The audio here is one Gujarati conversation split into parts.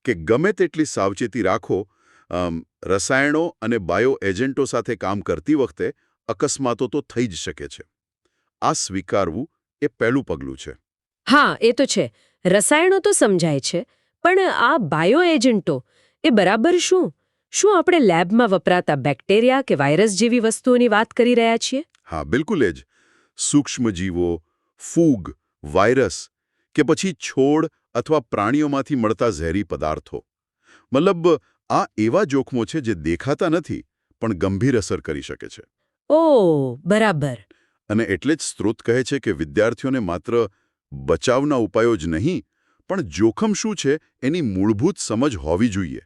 કે ગમે તેટલી સાવચેતી રાખો, રસાયણો અને બાયો એજન્ટો સાથે કામ કરતી વખતે અકસ્માતો તો થઈ જ શકે છે. આ સ્વીકારવું એ પહેલું પગલું છે. હા, એ તો છે. રસાયણો તો સમજાય છે, પણ આ બાયો એજન્ટો એ બરાબર શું? શું આપણે લેબમાં વપરાતા બેક્ટેરિયા કે વાયરસ જેવી વસ્તુઓની વાત કરી રહ્યા છીએ? હા, બિલકુલ એ જ. સૂક્ષ્મજીવો, ફૂગ, વાયરસ કે પછી છોડ અથવા પ્રાણીઓમાંથી મળતા ઝેરી પદાર્થો. મતલબ આ એવા જોખમો છે જે દેખાતા નથી પણ ગંભીર અસર કરી શકે છે. ઓહ, બરાબર. અને એટલે જ સ્ત્રોત કહે છે કે વિદ્યાર્થીઓને માત્ર બચાવના ઉપાયો જ નહીં પણ જોખમ શું છે એની મૂળભૂત સમજ હોવી જોઈએ,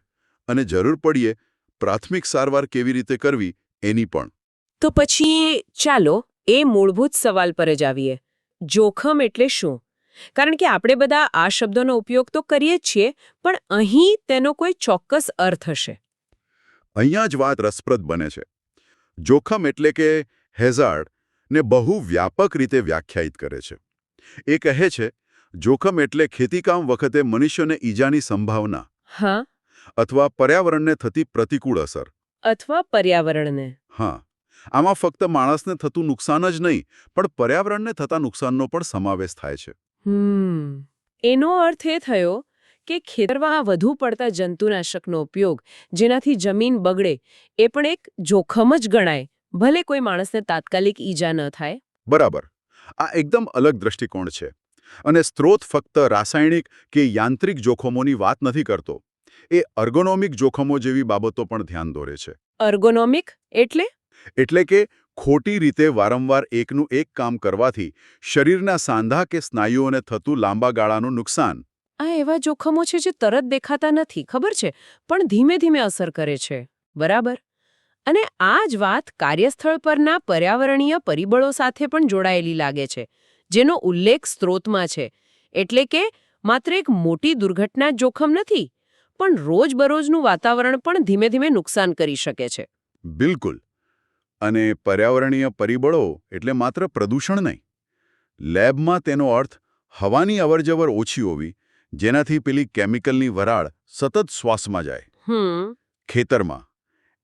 અને જરૂર પડીએ પ્રાથમિક સારવાર કેવી રીતે કરવી એની પણ. તો પછી ચાલો એ મૂળભૂત સવાલ પર જ આવીએ. જોખમ એટલે શું? કારણ કે આપણે બધા આ શબ્દોનો ઉપયોગ તો કરીએ જ છીએ, પણ અહીં તેનો કોઈ ચોક્કસ અર્થ હશે. અહીંયા જ વાત રસપ્રદ બને છે. જોખમ એટલે કે હેઝાર્ડ ને બહુ વ્યાપક રીતે વ્યાખ્યાયિત કરે છે. એ કહે છે જોખમ એટલે ખેતીકામ વખતે મનુષ્યને ઈજાની સંભાવના, હા, અથવા પર્યાવરણને થતી પ્રતિકૂળ અસર. અથવા પર્યાવરણને. હા, આમાં ફક્ત માણસને થતું નુકસાન જ નહીં પણ પર્યાવરણને થતા નુકસાનનો પણ સમાવેશ થાય છે. એનો અર્થ એ થયો કે ખેતરમાં વધુ પડતા જંતુનાશકનો ઉપયોગ, જેનાથી જમીન બગડે, એ પણ એક જોખમ જ ગણાય, ભલે કોઈ માણસને તાત્કાલિક ઈજા ન થાય. બરાબર. આ એકદમ અલગ દ્રષ્ટિકોણ છે. અને સ્ત્રોત ફક્ત રાસાયણિક કે યાંત્રિક જોખમોની વાત નથી કરતો. એ અર્ગોનોમિક જોખમો જેવી બાબતો પણ ધ્યાન દોરે છે. અર્ગોનોમિક એટલે? એટલે કે ખોટી રીતે વારંવાર એકનું એક કામ કરવાથી શરીરના સાંધા કે સ્નાયુઓને થતું લાંબા ગાળાનું નુકસાન. આ એવા જોખમો છે જે તરત દેખાતા નથી, ખબર છે, પણ ધીમે ધીમે અસર કરે છે. બરાબર. અને આ જ વાત કાર્યસ્થળ પરના પર્યાવરણીય પરિબળો સાથે પણ જોડાયેલી લાગે છે, જેનો ઉલ્લેખ સ્ત્રોતમાં છે. એટલે કે માત્ર એક મોટી દુર્ઘટના જ જોખમ નથી, પણ રોજબરોજનું વાતાવરણ પણ ધીમે ધીમે નુકસાન કરી શકે છે. બિલકુલ. અને પર્યાવરણીય પરિબળો એટલે માત્ર પ્રદૂષણ નહીં. લેબમાં તેનો અર્થ હવાની અવરજવર ઓછી હોવી, જેનાથી પેલી કેમિકલની વરાળ સતત શ્વાસમાં જાય. ખેતરમાં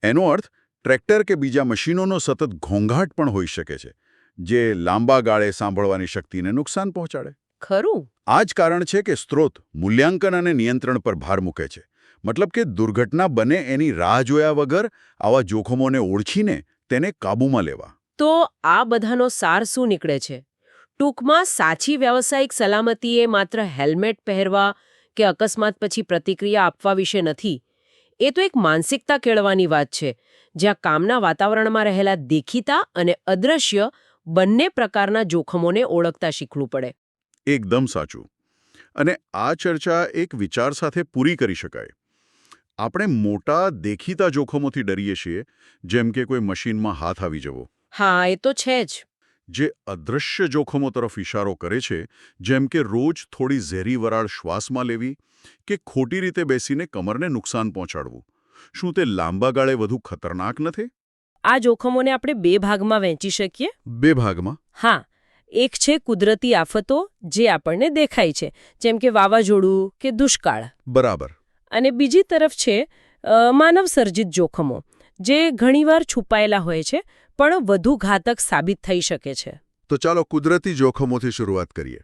એનો અર્થ ટ્રેક્ટર કે બીજા મશીનોનો સતત ઘોંઘાટ પણ હોઈ શકે છે, જે લાંબા ગાળે સાંભળવાની શક્તિને નુકસાન પહોંચાડે. ખરું. આ જ કારણ છે કે સ્ત્રોત મૂલ્યાંકન અને નિયંત્રણ પર ભાર મૂકે છે. મતલબ કે દુર્ઘટના બને એની રાહ જોયા વગર આવા જોખમોને ઓળખીને તેને કાબૂમાં લેવા. તો આ બધાનો સાર શું નીકળે છે? ટૂંકમાં સાચી વ્યાવસાયિક સલામતી એ માત્ર હેલ્મેટ પહેરવા કે અકસ્માત પછી પ્રતિક્રિયા આપવા વિશે નથી. એ તો એક માનસિકતા કેળવાની વાત છે, જ્યાં કામના વાતાવરણમાં રહેલા દેખીતા અને અદ્રશ્ય બંને પ્રકારના જોખમોને ઓળખતા શીખવું પડે. એકદમ સાચું. અને આ ચર્ચા એક વિચાર સાથે પૂરી કરી શકાય. આપણે મોટા દેખીતા જોખમોથી ડરીએ છીએ, જેમ કે કોઈ મશીનમાં હાથ આવી જવો. હા, એ તો છે જ. જે અદૃશ્ય જોખમો તરફ ઇશારો કરે છે, જેમ કે રોજ થોડી ઝેરી વરાળ શ્વાસમાં લેવી કે ખોટી રીતે બેસીને કમરને નુકસાન પહોંચાડવું, શું તે લાંબા ગાળે વધુ ખતરનાક નથી? આ જોખમોને આપણે બે ભાગમાં વહેંચી શકીએ. બે ભાગમાં? હા. એક છે કુદરતી આફતો, જે આપણને દેખાય છે, જેમ કે વાવાઝોડું કે દુષ્કાળ. બરાબર. અને બીજી તરફ છે માનવસર્જિત જોખમો, જે ઘણીવાર છુપાયેલા હોય છે પણ વધુ ઘાતક સાબિત થઈ શકે છે. તો ચાલો કુદરતી જોખમોથી શરૂઆત કરીએ.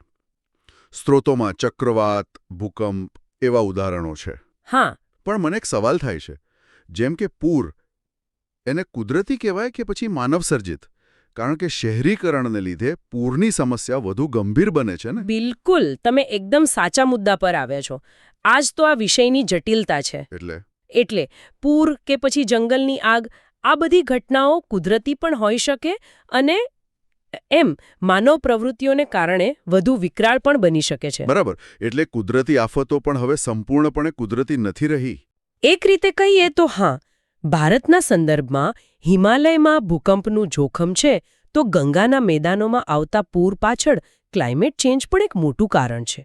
સ્ત્રોતોમાં ચક્રવાત, ભૂકંપ એવા ઉદાહરણો છે. હા. પણ મને એક સવાલ થાય છે, જેમ કે પૂર, એને કુદરતી કહેવાય કે પછી માનવસર્જિત? કારણ કે શહેરીકરણને લીધે પૂરની સમસ્યા વધુ ગંભીર બને છે ને? બિલકુલ, તમે એકદમ સાચા મુદ્દા પર આવ્યા છો. આ જ તો આ વિષયની જટિલતા છે. એટલે પૂર કે પછી જંગલની આગ, આ બધી ઘટનાઓ કુદરતી પણ હોઈ શકે અને માનવ પ્રવૃત્તિઓને કારણે વધુ વિકરાળ પણ બની શકે છે. બરાબર. એટલે કુદરતી આફતો પણ હવે સંપૂર્ણપણે કુદરતી નથી રહી. એક રીતે કહીએ તો હા. ભારતના સંદર્ભમાં હિમાલયમાં ભૂકંપનું જોખમ છે, તો ગંગાના મેદાનોમાં આવતા પૂર પાછળ ક્લાઇમેટ ચેન્જ પણ એક મોટું કારણ છે.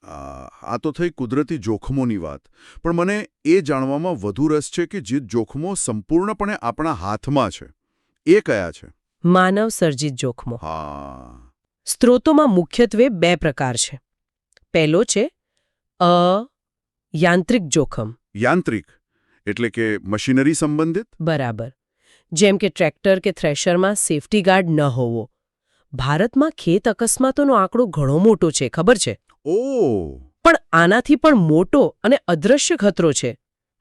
આ તો થઈ કુદરતી જોખમોની વાત. પણ મને એ જાણવામાં વધુ રસ છે કે જે જોખમો સંપૂર્ણપણે આપણા હાથમાં છે, એ કયા છે? માનવ સર્જિત જોખમો. હા. સ્ત્રોતોમાં મુખ્યત્વે બે પ્રકાર છે. પહેલો છે યાંત્રિક જોખમ. યાંત્રિક એટલે કે મશીનરી સંબંધિત? બરાબર. જેમ કે ટ્રેક્ટર કે થ્રેશરમાં સેફટી ગાર્ડ ન હોવો. ભારતમાં ખેત અકસ્માતોનો આંકડો ઘણો મોટો છે, ખબર છે? ઓહ, પણ આનાથી પણ મોટો અને અદૃશ્ય ખતરો છે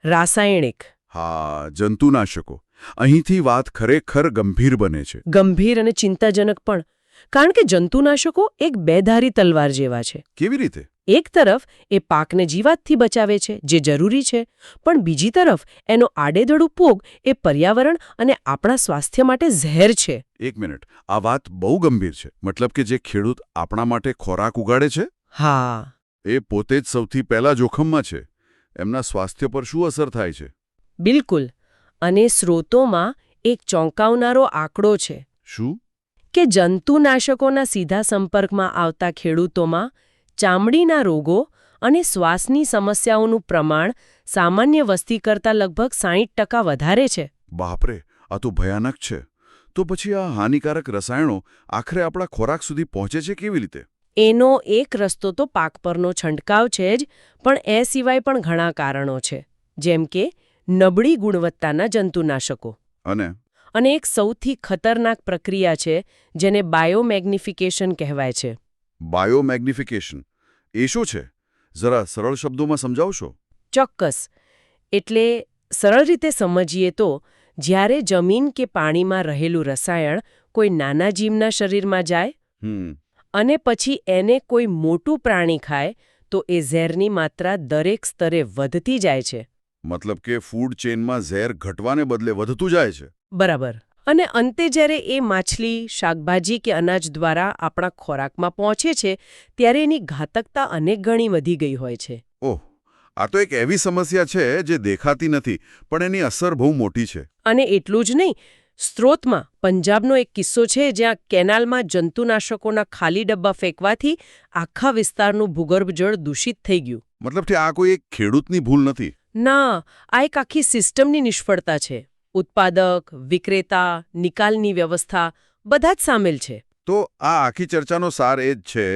રાસાયણિક. હા, જંતુનાશકો. અહીંથી વાત ખરેખર ગંભીર બને છે. ગંભીર અને ચિંતાજનક પણ. કારણ કે જંતુનાશકો એક બેધારી તલવાર જેવા છે. કેવી રીતે? એક તરફ એ પાકને જીવાતથી બચાવે છે, જે જરૂરી છે, પણ બીજી તરફ એનો આડેધડ ઉપયોગ એ પર્યાવરણ અને આપણા સ્વાસ્થ્ય માટે ઝેર છે. એક મિનિટ, આ વાત બહુ ગંભીર છે. મતલબ કે જે ખેડૂત આપણા માટે ખોરાક ઉગાડે છે હા, એ પોતે જ સૌથી પહેલા જોખમમાં છે. એમના સ્વાસ્થ્ય પર શું અસર થાય છે? બિલકુલ. અને સ્રોતોમાં એક ચોંકાવનારો આંકડો છે શું? કે જંતુનાશકોના સીધા સંપર્કમાં આવતા ખેડૂતોમાં ચામડીના રોગો અને શ્વાસની સમસ્યાઓનું પ્રમાણ સામાન્ય વસ્તી કરતાં લગભગ 60% વધારે છે. બાપરે, આ તો ભયાનક છે. તો પછી આ હાનિકારક રસાયણો આખરે આપણા ખોરાક સુધી પહોંચે છે કેવી રીતે? એનો એક રસ્તો તો પાક પરનો છંટકાવ છે જ, પણ એ સિવાય પણ ઘણા કારણો છે. જેમ કે નબળી ગુણવત્તાના જંતુનાશકો. અને એક સૌથી ખતરનાક પ્રક્રિયા છે જેને બાયોમેગ્નિફિકેશન કહેવાય છે. બાયોમેગ્નિફિકેશન એ શું છે? જરા સરળ શબ્દોમાં સમજાવશો? ચોક્કસ. એટલે સરળ રીતે સમજીએ તો જ્યારે જમીન કે પાણીમાં રહેલું રસાયણ કોઈ નાના જીવના શરીરમાં જાય અને પછી એને કોઈ મોટું પ્રાણી ખાય તો એ ઝેરની માત્રા દરેક સ્તરે વધતી જાય છે. મતલબ કે ફૂડ ચેઇનમાં ઝેર ઘટવાને બદલે વધતું જાય છે. બરાબર. અને અંતે જ્યારે એ માછલી, શાકભાજી કે અનાજ દ્વારા આપણા ખોરાકમાં પહોંચે છે ત્યારે એની ઘાતકતા અનેક ગણી વધી ગઈ હોય છે. ઓહ, આ તો એક એવી સમસ્યા છે જે દેખાતી નથી, પણ એની અસર બહુ મોટી છે. અને એટલું જ નહીં, સ્ત્રોતમાં પંજાબનો એક કિસ્સો છે જ્યાં કેનાલમાં જંતુનાશકોના ખાલી ડબ્બા ફેંકવાથી આખા વિસ્તારનું ભૂગર્ભ જળ દૂષિત થઈ ગયું. મતલબ કે આ કોઈ એક ખેડૂતની ભૂલ નથી. ના, આ એક આખી સિસ્ટમની નિષ્ફળતા છે. ઉત્પાદક, વિક્રેતા, નિકાલની વ્યવસ્થા બધા જ સામેલ છે. તો આ આખી ચર્ચાનો સાર એ જ છે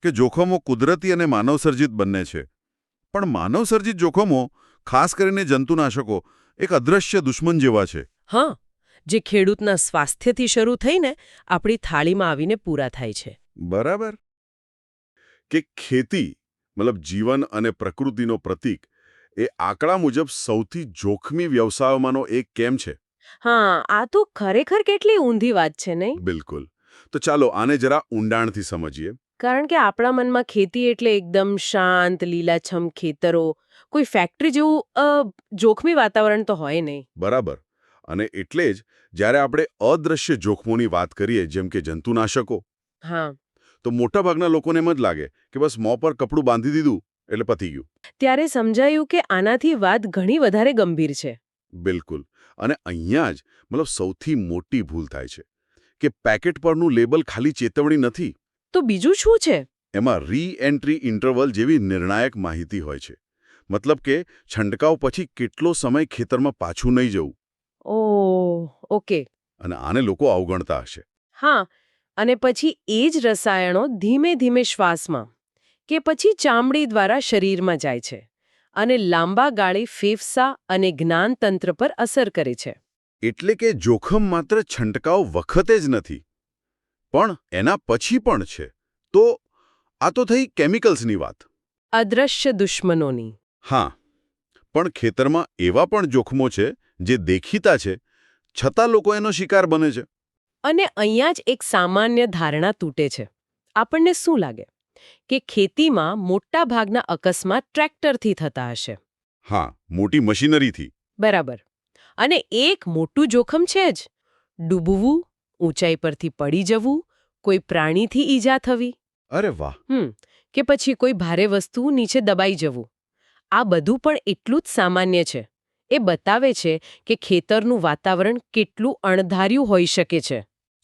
કે જોખમો કુદરતી અને માનવસર્જિત બંને છે. પણ માનવસર્જિત જોખમો, ખાસ કરીને જંતુનાશકો, એક અદૃશ્ય દુશ્મન જેવા છે. હા, જે ખેડૂતના સ્વાસ્થ્યથી શરૂ થઈને આપણી થાળીમાં આવીને પૂરા થાય છે. બરાબર. કે ખેતી, મતલબ જીવન અને પ્રકૃતિનો પ્રતીક, એ આંકડા મુજબ સૌથી જોખમી વ્યવસાયોમાંનો એક કેમ છે? હા, આ તો ખરેખર કેટલી ઊંધી વાત છે, નહીં? બિલકુલ. તો ચાલો આને જરા ઊંડાણથી સમજીએ. કારણ કે આપણા મનમાં ખેતી એટલે એકદમ શાંત, લીલાછમ ખેતરો, કોઈ ફેક્ટરી જેવું જોખમી વાતાવરણ તો હોય નહીં. બરાબર. અને એટલે જ જ્યારે આપણે અદૃશ્ય જોખમોની વાત કરીએ, જેમ કે જંતુનાશકો, હા, તો મોટાભાગના લોકોને એમ જ લાગે કે બસ મોં પર કપડું બાંધી દીધું એટલે પતી ગયું. ત્યારે સમજાયું કે આનાથી વાત ઘણી વધારે ગંભીર છે. બિલકુલ. અને અહીંયા જ મતલબ સૌથી મોટી ભૂલ થાય છે કે પેકેટ પરનું લેબલ ખાલી ચેતવણી નથી. તો બીજું શું છે? એમાં રી-એન્ટ્રી ઇન્ટરવલ જેવી નિર્ણાયક માહિતી હોય છે. મતલબ કે છંટકાવ પછી કેટલો સમય ખેતરમાં પાછું નહીં જવું. ઓહ, ઓકે. અને આને લોકો અવગણતા હશે. હા, અને પછી એ જ રસાયણો ધીમે ધીમે શ્વાસમાં કે પછી ચામડી દ્વારા શરીરમાં જાય છે અને લાંબા ગાળે ફેફસા અને જ્ઞાનતંત્ર પર અસર કરે છે. એટલે કે જોખમ માત્ર છંટકાવ વખતે જ નથી, પણ એના પછી પણ છે. તો આ તો થઈ કેમિકલ્સની વાત. અદૃશ્ય દુશ્મનોની. હા, પણ ખેતરમાં એવા પણ જોખમો છે જે દેખીતા છે, છતાં લોકો એનો શિકાર બને છે. અને અહીંયા જ એક સામાન્ય ધારણા તૂટે છે. આપણને શું લાગે કે ખેતીમાં મોટા ભાગના અકસ્માત ટ્રેક્ટરથી થતા હશે? હા, મોટી મશીનરીથી. બરાબર. અને એક મોટું જોખમ છે જ. ડૂબવું, ઊંચાઈ પરથી પડી જવું, કોઈ પ્રાણીથી ઈજા થવી. અરે વાહ! કે પછી કોઈ ભારે વસ્તુ નીચે દબાઈ જવું. આ બધું પણ એટલું જ સામાન્ય છે. એ બતાવે છે કે ખેતરનું વાતાવરણ કેટલું અણધાર્યું હોઈ શકે છે.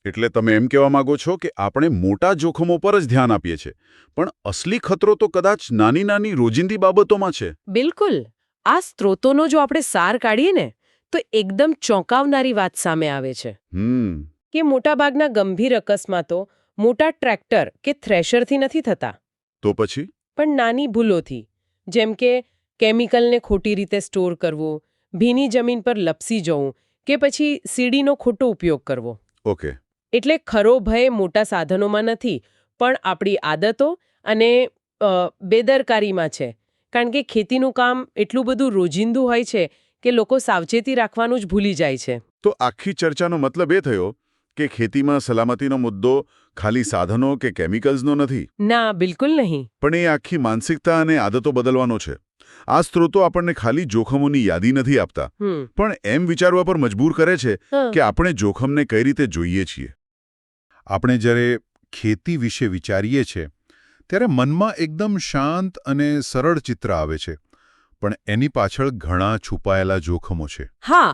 એટલે તમે એમ કહેવા માંગો છો કે આપણે મોટા જોખમો પર જ ધ્યાન આપીએ છીએ, પણ અસલી ખતરો તો કદાચ નાની નાની રોજિંદી બાબતોમાં છે. બિલકુલ. આ સ્ત્રોતોનો જો આપણે સાર કાઢીએ ને તો એકદમ ચોંકાવનારી વાત સામે આવે છે. કે મોટાભાગના ગંભીર અકસ્માતો મોટા ટ્રેક્ટર કે થ્રેશરથી નથી થતા. તો પછી? પણ નાની ભૂલોથી. જેમ કે કેમિકલને ખોટી રીતે સ્ટોર કરવું, ભીની જમીન પર લપસી જવું કે પછી સીડીનો ખોટો ઉપયોગ કરવો. ઓકે. એટલે ખરો ભય મોટા સાધનોમાં નથી, પણ આપણી આદતો અને બેદરકારીમાં છે. કારણ કે ખેતીનું કામ એટલું બધું રોજિંદું હોય છે કે લોકો સાવચેતી રાખવાનું જ ભૂલી જાય છે. તો આખી ચર્ચાનો મતલબ એ થયો કે ખેતીમાં સલામતીનો મુદ્દો ખાલી સાધનો કે કેમિકલ્સનો નથી, ના, બિલકુલ નહીં. પણ એ આખી માનસિકતા અને આદતો બદલવાનો છે. આ સ્ત્રોતો આપણને ખાલી જોખમોની યાદી નથી આપતા, પણ એમ વિચારવા પર મજબૂર કરે છે કે આપણે જોખમને કઈ રીતે જોઈએ છીએ. આપણે જ્યારે ખેતી વિશે વિચારીએ છીએ ત્યારે મનમાં એકદમ શાંત અને સરળ ચિત્ર આવે છે, પણ એની પાછળ ઘણા છુપાયેલા જોખમો છે. હા,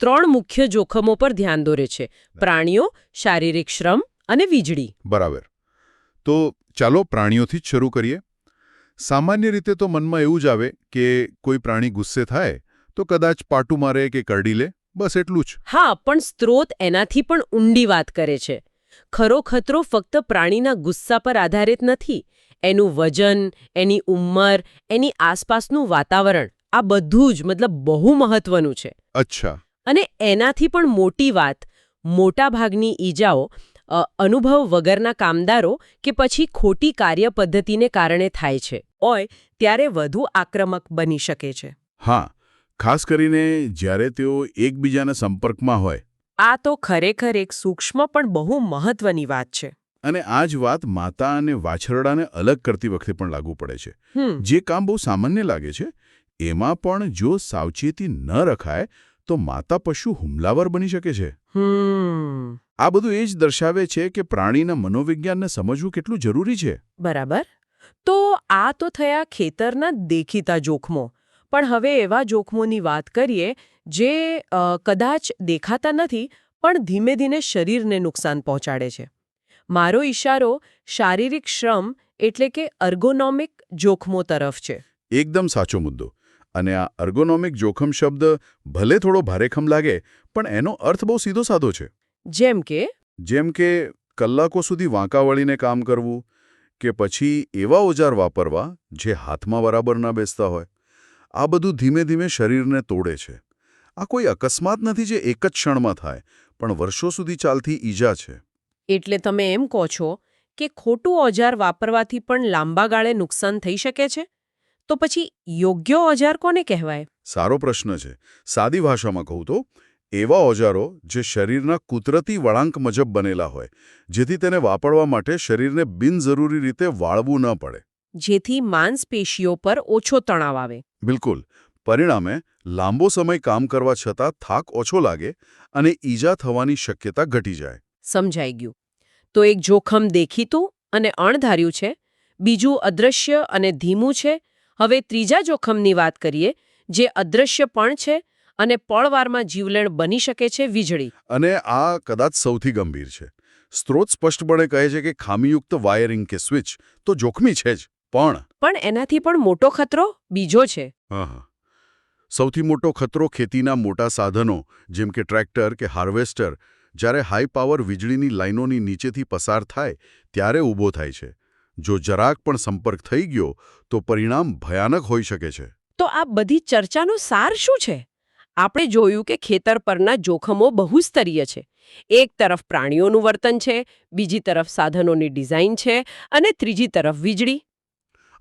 3 મુખ્ય જોખમો પર ધ્યાન દોરે છે: પ્રાણીઓ, શારીરિક શ્રમ અને વીજળી. બરાબર. તો ચાલો પ્રાણીઓથી જ શરૂ કરીએ. સામાન્ય રીતે તો મનમાં એવું જ આવે કે કોઈ પ્રાણી ગુસ્સે થાય તો કદાચ પાટું મારે કે કરડી લે, બસ એટલું જ. હા, પણ સ્ત્રોત એનાથી પણ ઊંડી વાત કરે છે. ખરો ખતરો ફક્ત પ્રાણીના ગુસ્સા પર આધારિત નથી. એનું વજન, એની ઉંમર, એની આસપાસનું વાતાવરણ, આ બધું જ બહુ મહત્વનું છે. અચ્છા. અને એનાથી પણ મોટી વાત, મોટાભાગની ઈજાઓ અનુભવ વગરના કામદારો કે પછી ખોટી કાર્યપદ્ધતિને કારણે થાય છે. ઓય ત્યારે વધુ આક્રમક બની શકે છે. હા, ખાસ કરીને જ્યારે તેઓ એકબીજાના સંપર્કમાં હોય. આ તો ખરેખર એક સૂક્ષ્મ પણ બહુ મહત્વની વાત છે. અને આ જ વાત માતા અને વાછરડાને અલગ કરતી વખતે પણ લાગુ પડે છે. જે કામ બહુ સામાન્ય લાગે છે, એમાં પણ જો સાવચેતી ન રખાય તો માતા પશુ હુમલાવર બની શકે છે. આ બધું એ જ દર્શાવે છે કે પ્રાણીના મનોવિજ્ઞાનને સમજવું કેટલું જરૂરી છે. બરાબર. તો આ તો થયા ખેતરના દેખીતા જોખમો. પણ હવે એવા જોખમોની વાત કરીએ જે કદાચ દેખાતા નથી પણ ધીમે ધીમે શરીરને નુકસાન પહોંચાડે છે. મારો ઈશારો શારીરિક શ્રમ એટલે કે અર્ગોનોમિક જોખમો તરફ છે. એકદમ સાચો મુદ્દો. અને આ અર્ગોનોમિક જોખમ શબ્દ ભલે થોડો ભારેખમ લાગે, પણ એનો અર્થ બહુ સીધો સાધો છે. જેમ કે કલાકો સુધી વાંકા વળીને કામ કરવું કે પછી એવા ઓજાર વાપરવા જે હાથમાં બરાબર ન બેસતા હોય. આ બધું ધીમે ધીમે શરીરને તોડે છે. આ કોઈ અકસ્માત નથી જે એક જ ક્ષણમાં થાય, પણ વર્ષો સુધી ચાલતી ઈજા છે. એટલે તમે એમ કહો છો કે ખોટું ઓજાર વાપરવાથી પણ લાંબા ગાળે નુકસાન થઈ શકે છે? તો પછી યોગ્ય ઓજાર કોને કહેવાય? સારો પ્રશ્ન છે. સાદી ભાષામાં કહું તો એવા ઓજારો જે શરીરના કુદરતી વળાંક મુજબ બનેલા હોય, જેથી તેને વાપરવા માટે શરીરને બિનજરૂરી રીતે વાળવું ન પડે. જેથી માંસપેશીઓ પર ઓછો તણાવ આવે. બિલકુલ. પરિણામે લાંબો સમય કામ કરવા છતાં થાક ઓછો લાગે અને ઈજા થવાની શક્યતા ઘટી જાય. સમજાઈ ગયું. તો એક જોખમ દેખીતું અને અણધાર્યું છે, બીજું અદૃશ્ય અને ધીમું છે. હવે ત્રીજા જોખમની વાત કરીએ, જે અદૃશ્ય પણ છે અને પળવારમાં જીવલેણ બની શકે છે: વીજળી. અને આ કદાચ સૌથી ગંભીર છે. સ્ત્રોત સ્પષ્ટપણે કહે છે કે ખામીયુક્ત વાયરિંગ કે સ્વિચ તો જોખમી છે જ, પણ એનાથી પણ મોટો ખતરો બીજો છે. સૌથી મોટો ખતરો ખેતીના મોટા સાધનો જેમ કે ટ્રેક્ટર કે હાર્વેસ્ટર જ્યારે હાઈ પાવર વીજળીની લાઇનોની નીચેથી પસાર થાય ત્યારે ઊભો થાય છે. જો જરાક પણ સંપર્ક થઈ ગયો તો પરિણામ ભયાનક હોઈ શકે છે. તો આ બધી ચર્ચાનો સાર શું છે? આપણે જોયું કે ખેતર પરના જોખમો બહુસ્તરીય છે. એક તરફ પ્રાણીઓનું વર્તન છે, બીજી તરફ સાધનોની ડિઝાઇન છે અને ત્રીજી તરફ વીજળી.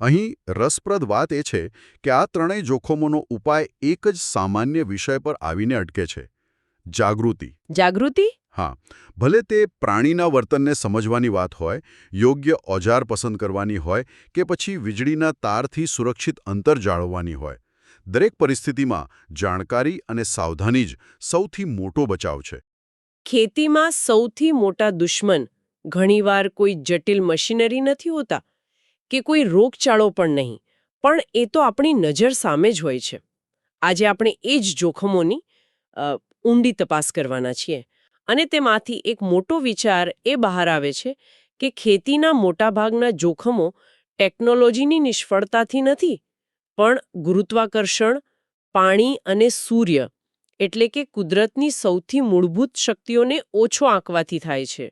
અહીં રસપ્રદ વાત એ છે કે આ ત્રણેય જોખમોનો ઉપાય એક જ સામાન્ય વિષય પર આવીને અટકે છે: જાગૃતિ. જાગૃતિ? હા, ભલે તે પ્રાણીના વર્તનને સમજવાની વાત હોય, યોગ્ય ઓજાર પસંદ કરવાની હોય કે પછી વીજળીના તારથી સુરક્ષિત અંતર જાળવવાની હોય, દરેક પરિસ્થિતિમાં જાણકારી અને સાવધાની જ સૌથી મોટો બચાવ છે. ખેતીમાં સૌથી મોટા દુશ્મન ઘણીવાર કોઈ જટિલ મશીનરી નથી હોતા કે કોઈ રોગચાળો પણ નહીં, પણ એ તો આપણી નજર સામે જ હોય છે. આજે આપણે એ જ જોખમોની ઊંડી તપાસ કરવાના છીએ. અને તેમાંથી એક મોટો વિચાર એ બહાર આવે છે કે ખેતીના મોટાભાગના જોખમો ટેકનોલોજીની નિષ્ફળતાથી નથી, પણ ગુરુત્વાકર્ષણ, પાણી અને સૂર્ય એટલે કે કુદરતની સૌથી મૂળભૂત શક્તિઓને ઓછો આંકવાથી થાય છે.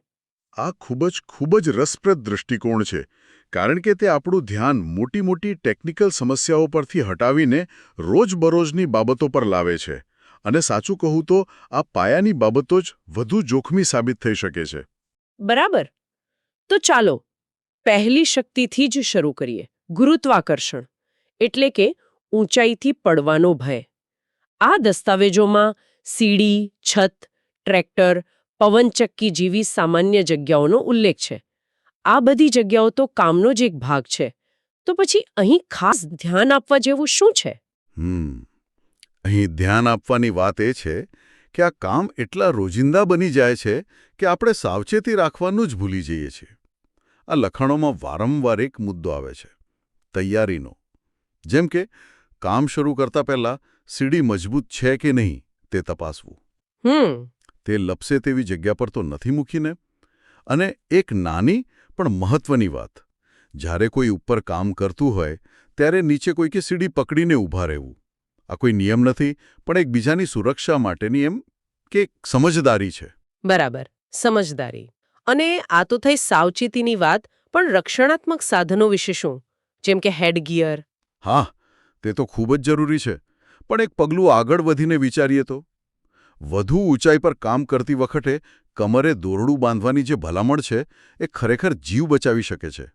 આ ખૂબ જ રસપ્રદ દૃષ્ટિકોણ છે, કારણ કે તે આપણું ધ્યાન મોટી મોટી ટેકનિકલ સમસ્યાઓ પરથી હટાવીને રોજબરોજની બાબતો પર લાવે છે અને સાચું કહું તો આ પાયાની બાબતો જ વધુ જોખમી સાબિત થઈ શકે છે. બરાબર. તો ચાલો પહેલી શક્તિથી જ શરૂ કરીએ. ગુરુત્વાકર્ષણ એટલે કે ઊંચાઈથી પડવાનો ભય. આ દસ્તાવેજોમાં સીડી, છત, ટ્રેક્ટર, પવનચક્કી જેવી સામાન્ય જગ્યાઓનો ઉલ્લેખ છે. આ બધી જગ્યાઓ તો કામનો જ એક ભાગ છે. તો પછી અહીં ખાસ ધ્યાન આપવા જેવું શું છે? અહીં ધ્યાન આપવાની વાત એ છે કે આ કામ એટલા રોજિંદા બની જાય છે કે આપણે સાવચેતી રાખવાનું જ ભૂલી જઈએ છીએ. આ લખાણોમાં વારંવાર એક મુદ્દો આવે છે, તૈયારીનો. જેમ કે કામ શરૂ કરતા પહેલા સીડી મજબૂત છે કે નહીં તે તપાસવું. તે લપસે તેવી જગ્યા પર તો નથી મૂકીને? અને એક નાની પણ મહત્વની વાત, જ્યારે કોઈ ઉપર કામ કરતું હોય ત્યારે નીચે કોઈકે સીડી પકડીને ઊભા રહેવું. આ કોઈ નિયમ નથી, પણ એકબીજાની સુરક્ષા માટેની એમ કે સમજદારી છે. બરાબર, સમજદારી. અને આ તો થઈ સાવચેતીની વાત, પણ રક્ષણાત્મક સાધનો વિશે શું? જેમ કે હેડગિયર. હા, તે તો ખૂબ જ જરૂરી છે. પણ એક પગલું આગળ વધીને વિચારીએ તો વધુ ઊંચાઈ પર કામ કરતી વખતે કમરે દોરડું બાંધવાની જે ભલામણ છે એ ખરેખર જીવ બચાવી શકે છે.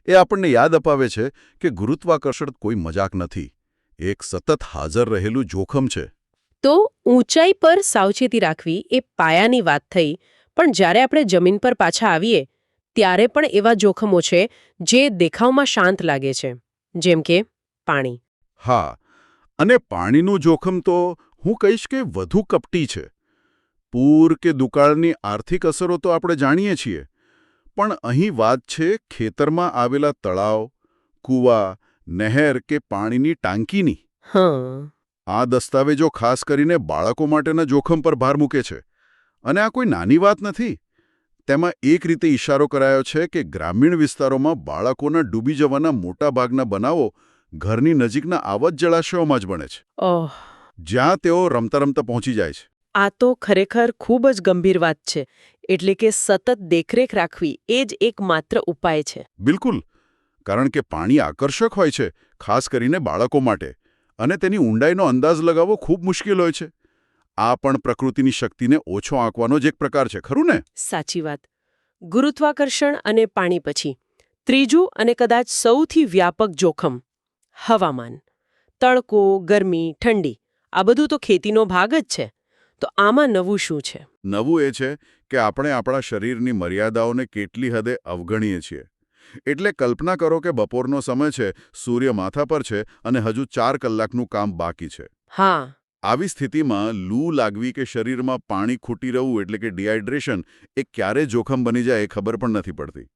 એ આપણને યાદ અપાવે છે કે ગુરુત્વાકર્ષણ કોઈ મજાક નથી, એક સતત હાજર રહેલું જોખમ છે. તો ઊંચાઈ પર સાવચેતી રાખવી એ પાયાની વાત થઈ, પણ જ્યારે આપણે જમીન પર પાછા આવીએ ત્યારે પણ એવા જોખમો છે જે દેખાવમાં શાંત લાગે છે, જેમ કે પાણી. હા, અને પાણીનું જોખમ તો હું કહીશ કે વધુ કપટી છે. પૂર કે દુકાળની આર્થિક અસરો તો આપણે જાણીએ છીએ, પણ અહીં વાત છે ખેતરમાં આવેલા તળાવ, કૂવા, નહેર કે પાણીની ટાંકીની. આ દસ્તાવેજો ખાસ કરીને બાળકો માટેના જોખમ પર ભાર મૂકે છે. અને આ કોઈ નાની વાત નથી. તેમાં એક રીતે ઇશારો કરાયો છે કે ગ્રામીણ વિસ્તારોમાં બાળકોના ડૂબી જવાના મોટાભાગના બનાવો ઘરની નજીકના આવા જ જળાશયોમાં જ બને છે, જ્યાં તેઓ રમતા રમતા પહોંચી જાય છે. આ તો ખરેખર ખૂબ જ ગંભીર વાત છે. એટલે કે સતત દેખરેખ રાખવી એ જ એકમાત્ર ઉપાય છે. બિલકુલ, કારણ કે પાણી આકર્ષક હોય છે, ખાસ કરીને બાળકો માટે, અને તેની ઊંડાઈનો અંદાજ લગાવવો ખૂબ મુશ્કેલ હોય છે. આ પણ પ્રકૃતિની શક્તિને ઓછો આંકવાનો જ એક પ્રકાર છે, ખરું ને? સાચી વાત. ગુરુત્વાકર્ષણ અને પાણી પછી ત્રીજું અને કદાચ સૌથી વ્યાપક જોખમ, હવામાન. તડકો, ગરમી, ઠંડી, આ બધું તો ખેતીનો ભાગ જ છે. તો આમાં નવું શું છે? નવું એ છે કે આપણે આપણા શરીરની મર્યાદાઓને કેટલી હદે અવગણીએ છીએ. એટલે કલ્પના કરો કે બપોરનો સમય છે, સૂર્ય માથા પર છે અને હજુ 4 કલાકનું કામ બાકી છે. હા. આવી સ્થિતિમાં લૂ લાગવી કે શરીરમાં પાણી ખૂટી રહેવું એટલે કે ડિહાઇડ્રેશન એ ક્યારે જોખમ બની જાય એ ખબર પણ નથી પડતી.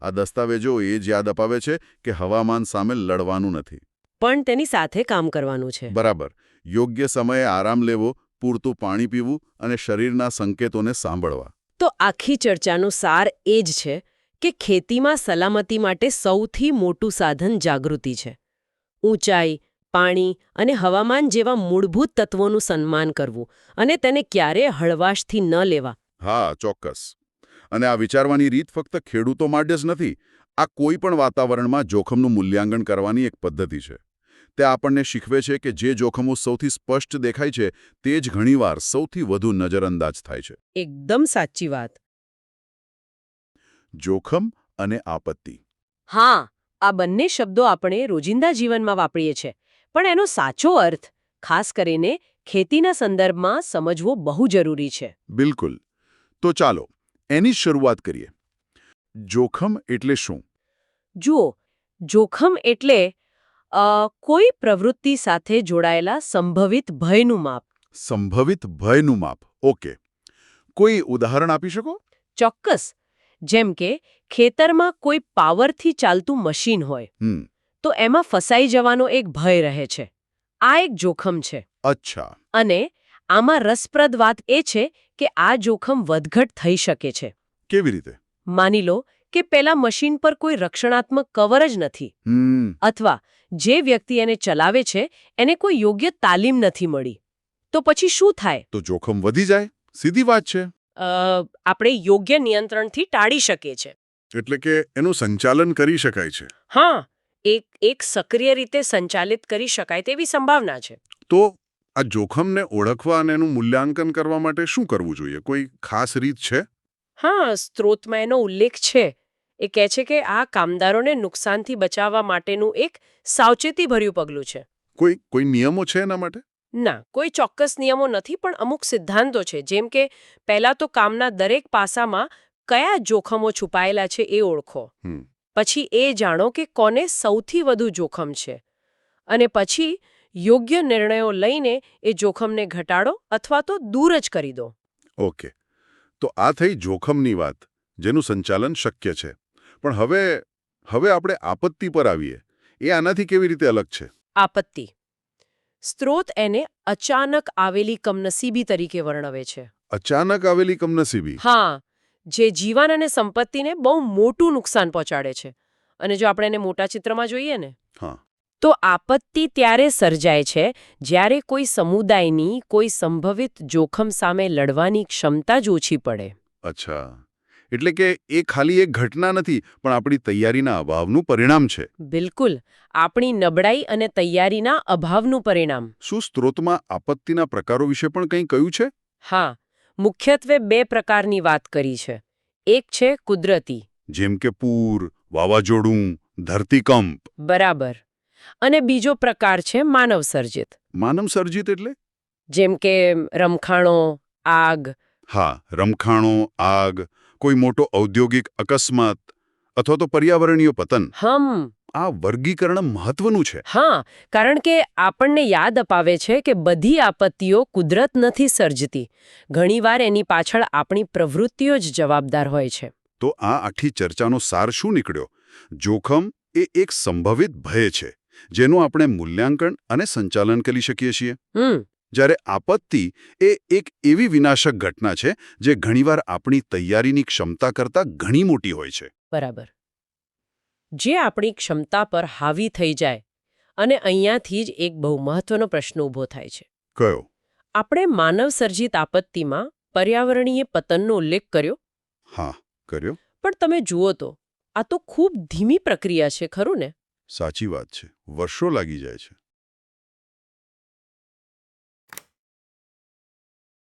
આ દસ્તાવેજો એ જ યાદ અપાવે છે કે હવામાન સામે લડવાનું નથી, પણ તેની સાથે કામ કરવાનું છે. બરાબર. યોગ્ય સમયે આરામ લેવો, પૂરતું પાણી પીવું અને શરીરના સંકેતોને સાંભળવા. તો આખી ચર્ચાનો સાર એ જ છે કે ખેતીમાં સલામતી માટે સૌથી મોટું સાધન જાગૃતિ છે. ઊંચાઈ, પાણી અને હવામાન જેવા મૂળભૂત તત્વોનું સન્માન કરવું અને તેને ક્યારેય હળવાશથી ન લેવા. હા, ચોક્કસ. અને આ વિચારવાની રીત ફક્ત ખેડૂતો માટે જ નથી. આ કોઈ પણ વાતાવરણમાં જોખમનું મૂલ્યાંકન કરવાની એક પદ્ધતિ છે. તે આપણને શીખવે છે કે જે જોખમો સૌથી સ્પષ્ટ દેખાય છે તે જ ઘણીવાર સૌથી વધુ નજરઅંદાજ થાય છે. એકદમ સાચી વાત. જોખમ અને આપત્તિ. હા, આ બંને શબ્દો આપણે રોજિંદા જીવનમાં વાપરીએ છીએ, પણ એનો સાચો અર્થ ખાસ કરીને ખેતીના સંદર્ભમાં સમજવો બહુ જરૂરી છે. બિલકુલ. તો ચાલો એની જ શરૂઆત કરીએ. જોખમ એટલે શું? જુઓ, જોખમ એટલે કોઈ પ્રવૃત્તિ સાથે જોડાયેલા સંભવિત ભયનું માપ. સંભવિત ભયનું માપ. ઓકે. કોઈ ઉદાહરણ આપી શકો? ચોક્કસ. જેમ કે ખેતરમાં કોઈ પાવરથી ચાલતું મશીન હોય તો એમાં ફસાઈ જવાનો એક ભય રહે છે. આ એક જોખમ છે. અચ્છા. અને આમાં રસપ્રદ વાત એ છે કે આ જોખમ વધઘટ થઈ શકે છે. કેવી રીતે? માની લો કે પેલા મશીન પર કોઈ રક્ષણાત્મક કવર જ નથી, અથવા જે વ્યક્તિ એને ચલાવે છે એને કોઈ યોગ્ય તાલીમ નથી મળી. તો પછી શું થાય? તો જોખમ વધી જાય. સીધી વાત છે. આપણે યોગ્ય નિયંત્રણથી ટાળી શકીએ છીએ. એટલે કે એનું સંચાલન કરી શકાય છે. હા, એક સક્રિય રીતે સંચાલિત કરી શકાય તેવી સંભાવના છે. તો આ જોખમને ઓળખવા અને એનું મૂલ્યાંકન કરવા માટે શું કરવું જોઈએ? કોઈ ખાસ રીત છે? હા, સ્ત્રોતમાં એનો ઉલ્લેખ છે. એ કહે છે કે આ કામદારોને નુકસાનથી બચાવવા માટેનું એક સાવચેતીભર્યું પગલું છે. કોઈ નિયમો છે એના માટે? ના, કોઈ ચોક્કસ નિયમો નથી, પણ અમુક સિદ્ધાંતો છે. જેમ કે પહેલા તો કામના દરેક પાસામાં કયા જોખમો છુપાયેલા છે એ ઓળખો. પછી એ જાણો કે કોને સૌથી વધુ જોખમ છે. અને પછી યોગ્ય નિર્ણયો લઈને એ જોખમને ઘટાડો અથવા તો દૂર જ કરી દો. ઓકે. તો આ થઈ જોખમની વાત, જેનું સંચાલન શક્ય છે. પણ હવે આપણે આપત્તિ પર આવીએ. એ આનાથી કેવી રીતે અલગ છે? આપત્તિ સ્ત્રોત એને અચાનક આવેલી કમનસીબી તરીકે વર્ણવે છે. અચાનક આવેલી કમનસીબી. હા, જે જીવન અને સંપત્તિને બહુ મોટું નુકસાન પહોંચાડે છે. અને જો આપણે એને મોટા ચિત્રમાં જોઈએ ને, હા. તો આપત્તિ ત્યારે સર્જાય છે જ્યારે કોઈ સમુદાયની કોઈ સંભવિત જોખમ સામે લડવાની ક્ષમતા જ ઓછી પડે. અચ્છા. એટલે કે એ ખાલી એક ઘટના નથી, પણ આપણી તૈયારીના અભાવનું પરિણામ છે. બિલકુલ, આપણી નબળાઈ અને તૈયારીના અભાવનું પરિણામ. શું સ્ત્રોતમાં આપત્તિના પ્રકારો વિશે પણ કંઈ કહ્યું છે? હા, મુખ્યત્વે 2 પ્રકારની વાત કરી છે. એક છે કુદરતી. જેમ કે પૂર, વાવાઝોડું, ધરતીકંપ. બરાબર. અને બીજો પ્રકાર છે માનવસર્જિત. માનવસર્જિત એટલે? જેમ કે રમખાણો, આગ. હા, રમખાણો, આગ, કોઈ મોટો ઔદ્યોગિક અકસ્માત અથવા તો પર્યાવરણીય પતન. આ વર્ગીકરણ મહત્વનું છે. હા, કારણ કે આપણને યાદ અપાવે છે કે બધી આપત્તિઓ કુદરત નથી સર્જતી. ઘણીવાર એની પાછળ આપણી પ્રવૃત્તિઓ જ જવાબદાર હોય છે. તો આ આખી ચર્ચાનો સાર શું નીકળ્યો? જોખમ એ એક સંભવિત ભય છે, જેનું આપણે મૂલ્યાંકન અને સંચાલન કરી શકીએ છીએ. જ્યારે આપત્તિ એ એક એવી વિનાશક ઘટના છે જે ઘણીવાર આપણી તૈયારીની ક્ષમતા કરતાં ઘણી મોટી હોય છે. બરાબર. જે આપણી ક્ષમતા પર હાવી થઈ જાય. અને અહીંયાથી જ એક બહુ મહત્વનો પ્રશ્ન ઊભો થાય છે. કયો? આપણે માનવસર્જિત આપત્તિમાં પર્યાવરણીય પતનનો ઉલ્લેખ કર્યો. હા, કર્યો. પણ તમે જુઓ તો આ તો ખૂબ ધીમી પ્રક્રિયા છે, ખરું ને? સાચી વાત છે. વર્ષો લાગી જાય છે.